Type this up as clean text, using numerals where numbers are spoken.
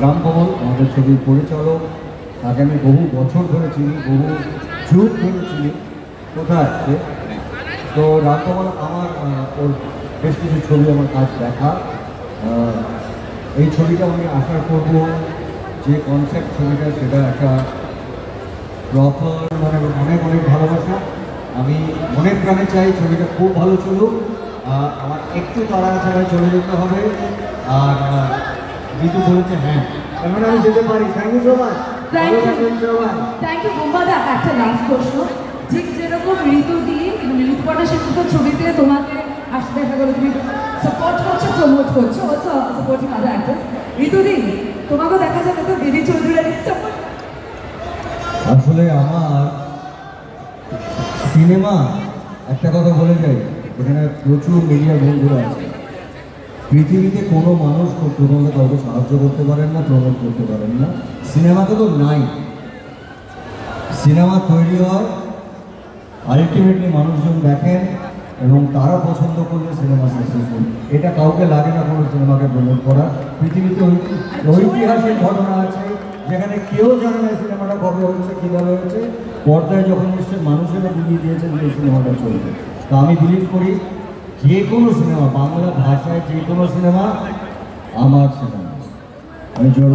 রামকমল আমাদের ছবির পরিচালক, তাকে আমি বহু বছর ধরে চিনি, বহু যুগ ধরে চিনি। কোথায় সে? তো রামকমল আমার ওর বেশ কিছু ছবি আমার কাজ দেখা। এই ছবিটা আমি আশা করব যে কনসেপ্ট ছবিটা সেটা একটা প্রপার মানে অনেক অনেক ভালোবাসা। আমি মনের প্রাণে চাই ছবিটা খুব ভালো চলুক। আমার একটু তাড়াতাড়ি চলে যেতে হবে। আর ঋতু বলেছে হ্যাঁ, এখন আমি যেতে পারি। Thank you so much. Thank you বোম্বাদা। একটা লাস্ট প্রশ্ন, ঠিক যেরকম ঋতুদিন ঋতুপর্ণা সেনগুপ্ত ছবিতে তোমাকে আসতে দেখা গেলো তুমি সাপোর্ট করছো, প্রমোট করছো, অলসো সাপোর্টিং আদার অ্যাক্টরস, ঋতুদিন তোমাকেও দেখা যাবে তো দিদি চৌধুরীর সাপোর্ট? আসলে আমার সিনেমা একটা কথা বলে যাই, এখানে প্রচুর মিডিয়া বন্ধুরা আছে। পৃথিবীতে কোনো মানুষ প্রথমে কাউকে সাহায্য করতে পারেন না, প্রমোট করতে পারেন না। সিনেমাতে তো নাই। সিনেমা তৈরি হয়, আলটিমেটলি মানুষজন দেখেন এবং তারা পছন্দ করলে সিনেমা সাকসেসফুল। এটা কাউকে লাগে না কোনো সিনেমাকে প্রমোট করা। পৃথিবীতে ঐতিহাসিক ঘটনা আছে যেখানে কেউ জানে না সিনেমাটা কবে হয়েছে, কীভাবে হয়েছে, পর্দায় যখন এসছে মানুষেরা বুঝিয়ে দিয়েছেন যে সিনেমাটা চলবে। তা আমি বিলিভ করি যে কোনো সিনেমা, বাংলা ভাষায় যে কোনো সিনেমা আমার সিনেমা। আমি জোর